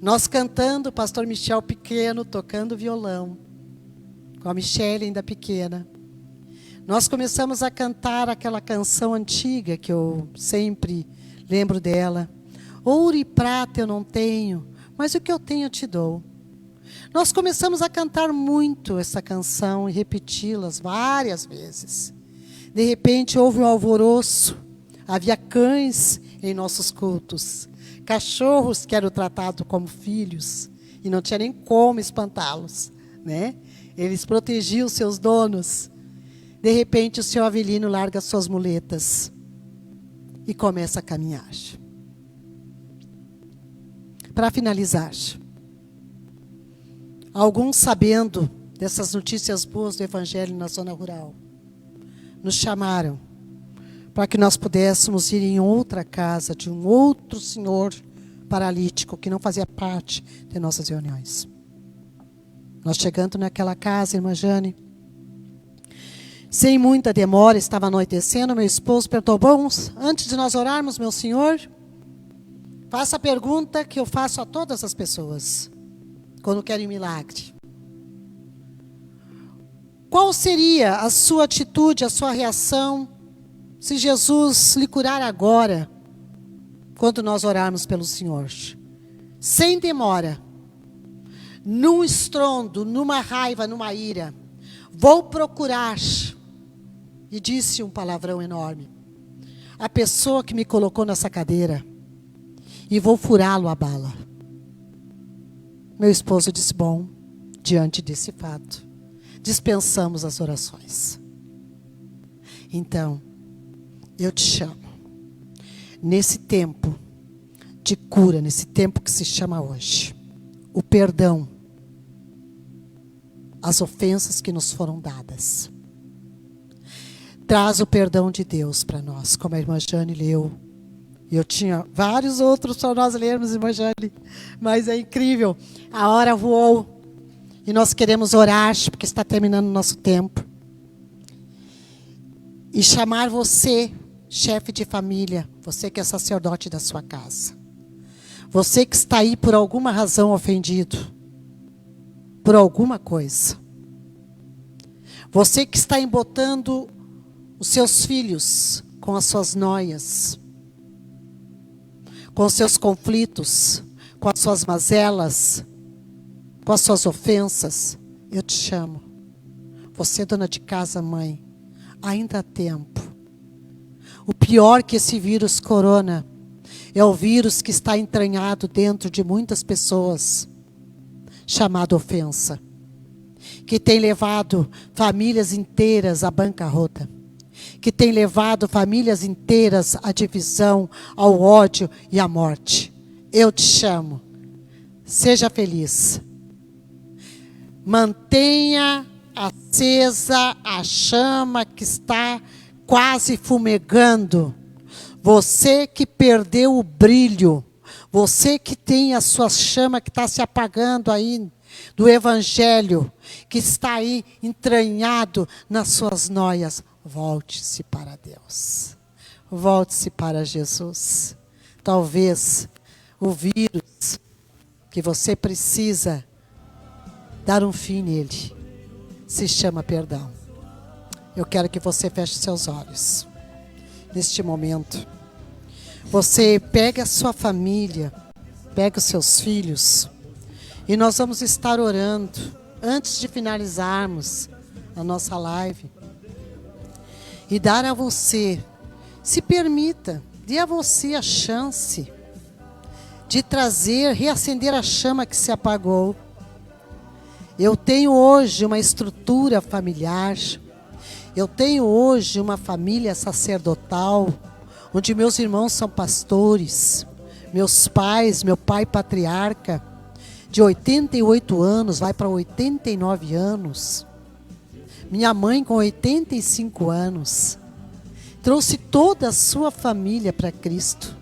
Nós cantando, o pastor Michel pequeno, tocando violão, com a Michele ainda pequena. Nós começamos a cantar aquela canção antiga, que eu sempre lembro dela. Ouro e prata eu não tenho, mas o que eu tenho eu te dou. Nós começamos a cantar muito essa canção e repeti-las várias vezes. De repente houve um alvoroço, havia cães em nossos cultos. Cachorros que eram tratados como filhos e não tinha nem como espantá-los, né? Eles protegiam seus donos, De repente o seu Avelino larga suas muletas e começa a caminhar. Para finalizar, alguns, sabendo dessas notícias boas do Evangelho na zona rural, nos chamaram para que nós pudéssemos ir em outra casa de um outro senhor paralítico que não fazia parte de nossas reuniões. Nós chegando naquela casa, irmã Jane, sem muita demora, estava anoitecendo, meu esposo perguntou: bom, antes de nós orarmos, meu senhor, faça a pergunta que eu faço a todas as pessoas quando querem milagre. Qual seria a sua atitude, a sua reação, se Jesus lhe curar agora, quando nós orarmos pelo Senhor? Sem demora, num estrondo, numa raiva, numa ira, vou procurar, e disse um palavrão enorme, a pessoa que me colocou nessa cadeira, e vou furá-lo a bala. Meu esposo disse: bom, diante desse fato, dispensamos as orações. Então, eu te chamo, nesse tempo de cura, nesse tempo que se chama hoje, o perdão, as ofensas que nos foram dadas. Traz o perdão de Deus para nós, como a irmã Jane leu. Eu tinha vários outros para nós lermos, irmã Jane, mas é incrível. A hora voou e nós queremos orar, porque está terminando o nosso tempo. E chamar você, chefe de família, você que é sacerdote da sua casa, você que está aí por alguma razão ofendido, por alguma coisa, você que está embotando os seus filhos com as suas noias, com os seus conflitos, com as suas mazelas, com as suas ofensas, eu te chamo. Você, dona de casa, mãe, ainda há tempo. O pior que esse vírus corona é o vírus que está entranhado dentro de muitas pessoas, chamado ofensa, que tem levado famílias inteiras à bancarrota, que tem levado famílias inteiras à divisão, ao ódio e à morte. Eu te chamo, seja feliz. Mantenha acesa a chama que está quase fumegando. Você que perdeu o brilho, você que tem a sua chama que está se apagando aí, do Evangelho, que está aí entranhado nas suas noias, volte-se para Deus. Volte-se para Jesus. Talvez o vírus que você precisa dar um fim nele se chama perdão. Eu quero que você feche seus olhos neste momento. Você pega a sua família, pega os seus filhos, e nós vamos estar orando antes de finalizarmos a nossa live. E dar a você, se permita, dê a você a chance de trazer, reacender a chama que se apagou. Eu tenho hoje uma estrutura familiar, eu tenho hoje uma família sacerdotal, onde meus irmãos são pastores, meus pais, meu pai patriarca, de 88 anos, vai para 89 anos. Minha mãe com 85 anos. Trouxe toda a sua família para Cristo.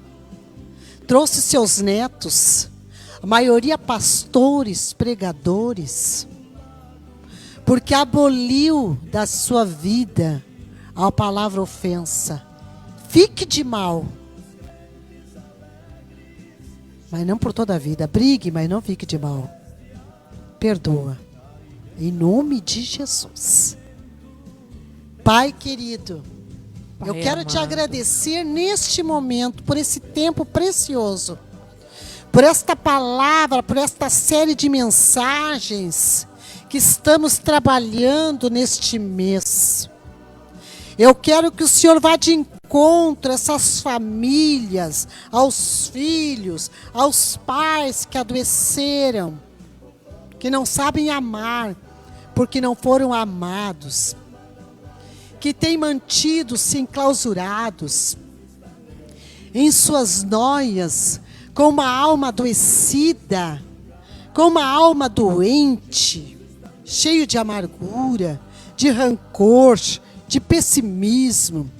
Trouxe seus netos, a maioria pastores, pregadores, porque aboliu da sua vida a palavra ofensa. Fique de mal, mas não por toda a vida. Brigue, mas não fique de mal. Perdoa, em nome de Jesus. Pai querido, Pai eu quero te amado, agradecer neste momento por esse tempo precioso, por esta palavra, por esta série de mensagens que estamos trabalhando neste mês. Eu quero que o Senhor vá de encontro a essas famílias, aos filhos, aos pais que adoeceram, que não sabem amar, porque não foram amados. que têm mantido-se enclausurados em suas noias, com uma alma adoecida, com uma alma doente, cheio de amargura, de rancor, de pessimismo.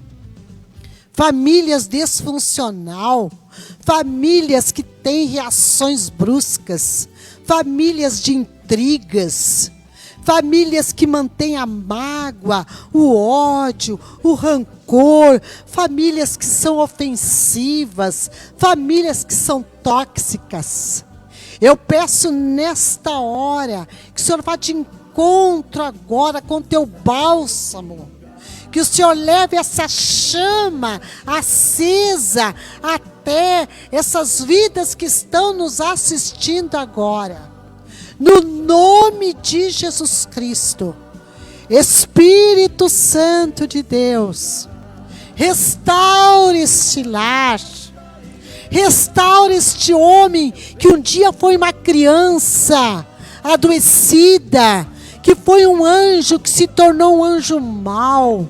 Famílias disfuncional, famílias que têm reações bruscas, famílias de intrigas, famílias que mantêm a mágoa, o ódio, o rancor, famílias que são ofensivas, famílias que são tóxicas. Eu peço nesta hora que o Senhor vá de encontro agora com teu bálsamo, que o Senhor leve essa chama acesa até essas vidas que estão nos assistindo agora. No nome de Jesus Cristo, Espírito Santo de Deus, restaure este lar, restaure este homem que um dia foi uma criança adoecida, que foi um anjo que se tornou um anjo mau,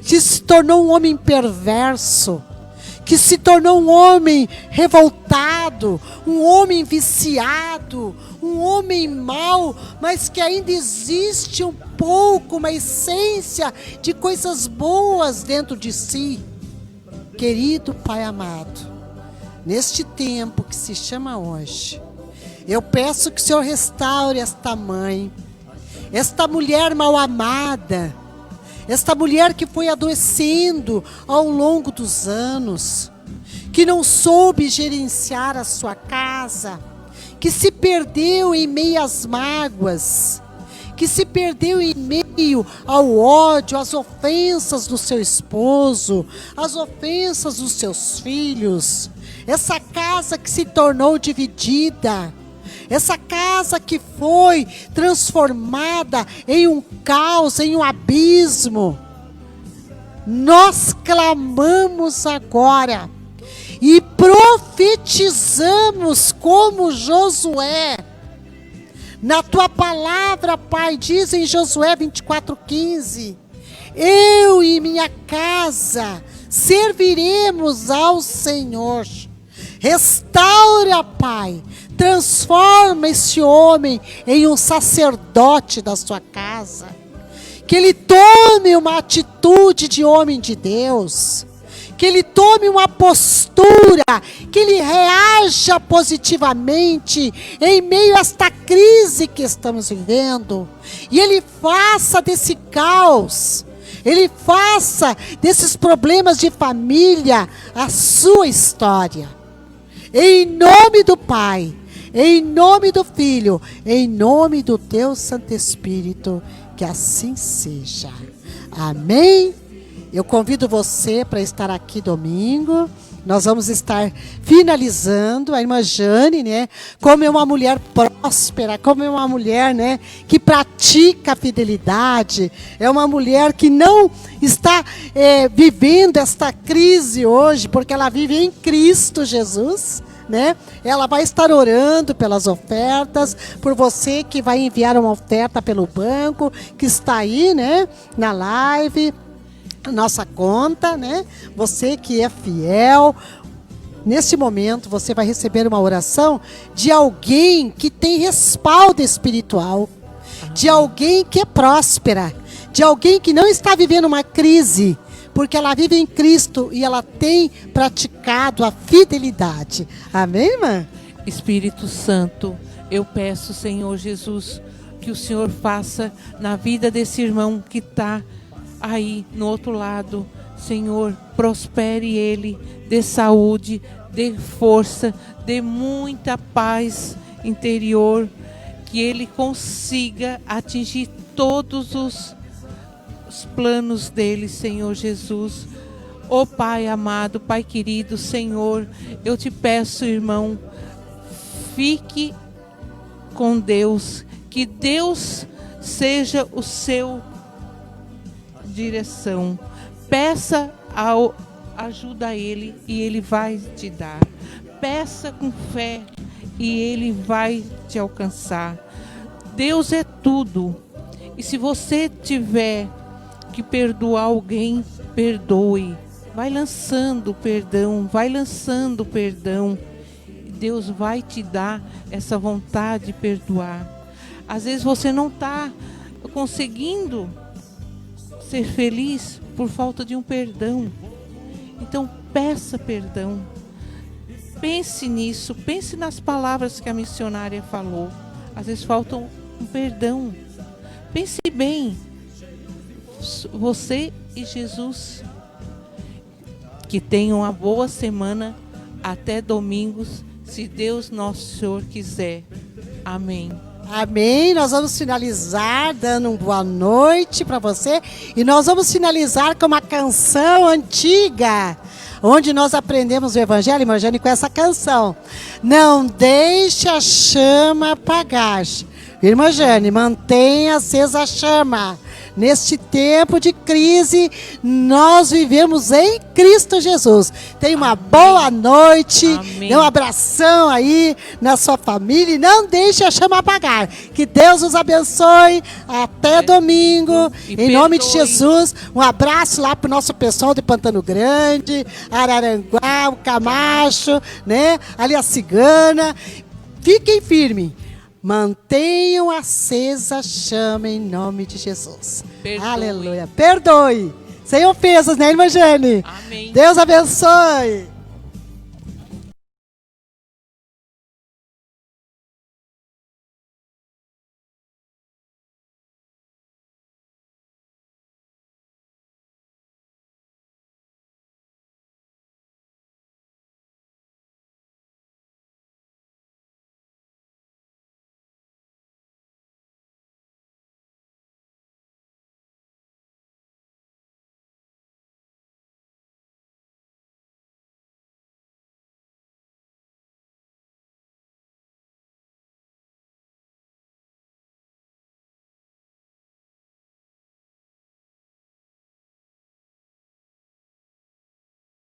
que se tornou um homem perverso, que se tornou um homem revoltado, um homem viciado, um homem mau, mas que ainda existe um pouco, uma essência de coisas boas dentro de si. Querido Pai amado, neste tempo que se chama hoje, eu peço que o Senhor restaure esta mãe, esta mulher mal amada, esta mulher que foi adoecendo ao longo dos anos, que não soube gerenciar a sua casa, que se perdeu em meio às mágoas, que se perdeu em meio ao ódio, às ofensas do seu esposo, às ofensas dos seus filhos. Essa casa que se tornou dividida, essa casa que foi transformada em um caos, em um abismo. Nós clamamos agora e profetizamos como Josué. Na tua palavra, Pai, diz em Josué 24:15, eu e minha casa serviremos ao Senhor. Restaura, Pai, transforma este homem em um sacerdote da sua casa. Que ele tome uma atitude de homem de Deus. Que ele tome uma postura, que ele reaja positivamente em meio a esta crise que estamos vivendo. E ele faça desse caos, ele faça desses problemas de família a sua história. Em nome do Pai, em nome do Filho, em nome do teu Santo Espírito, que assim seja. Amém? Eu convido você para estar aqui domingo. Nós vamos estar finalizando. A irmã Jane, né, como é uma mulher próspera, como é uma mulher, né, que pratica a fidelidade, é uma mulher que não está vivendo esta crise hoje, porque ela vive em Cristo Jesus, né? Ela vai estar orando pelas ofertas, por você que vai enviar uma oferta pelo banco, que está aí, né, na live, nossa conta, né? Você que é fiel, neste momento você vai receber uma oração de alguém que tem respaldo espiritual, de alguém que é próspera, de alguém que não está vivendo uma crise, porque ela vive em Cristo e ela tem praticado a fidelidade. Amém, irmã? Espírito Santo, eu peço, Senhor Jesus, que o Senhor faça na vida desse irmão que está aí no outro lado. Senhor, prospere ele, dê saúde, dê força, dê muita paz interior, que ele consiga atingir todos os planos dele, Senhor Jesus. Ó Pai amado, Pai querido, Senhor, eu te peço, irmão, fique com Deus, que Deus seja o seu direção. Peça ajuda a Ele e Ele vai te dar. Peça com fé e Ele vai te alcançar. Deus é tudo. E se você tiver que perdoar alguém, perdoe. Vai lançando perdão, vai lançando perdão. Deus vai te dar essa vontade de perdoar. Às vezes você não está conseguindo ser feliz por falta de um perdão. Então peça perdão. Pense nisso, pense nas palavras que a missionária falou. Às vezes falta um perdão. Pense bem, você e Jesus. Que tenham uma boa semana, até domingos, se Deus nosso Senhor quiser. Amém. Amém. Nós vamos finalizar dando uma boa noite para você. E nós vamos finalizar com uma canção antiga, onde nós aprendemos o Evangelho, irmã Jane, com essa canção. Não deixe a chama apagar. Irmã Jane, mantenha acesa a chama. Neste tempo de crise, nós vivemos em Cristo Jesus. Tenha uma boa noite. Dê um abração aí na sua família. E não deixe a chama apagar. Que Deus os abençoe. Até domingo. Em nome de Jesus. Um abraço lá para o nosso pessoal de Pantano Grande, Araranguá, o Camacho, né? Ali a Cigana. Fiquem firmes. Mantenham acesa a chama em nome de Jesus. Perdoe. Aleluia. Perdoe. Sem ofensas, né, irmã Jane? Amém. Deus abençoe.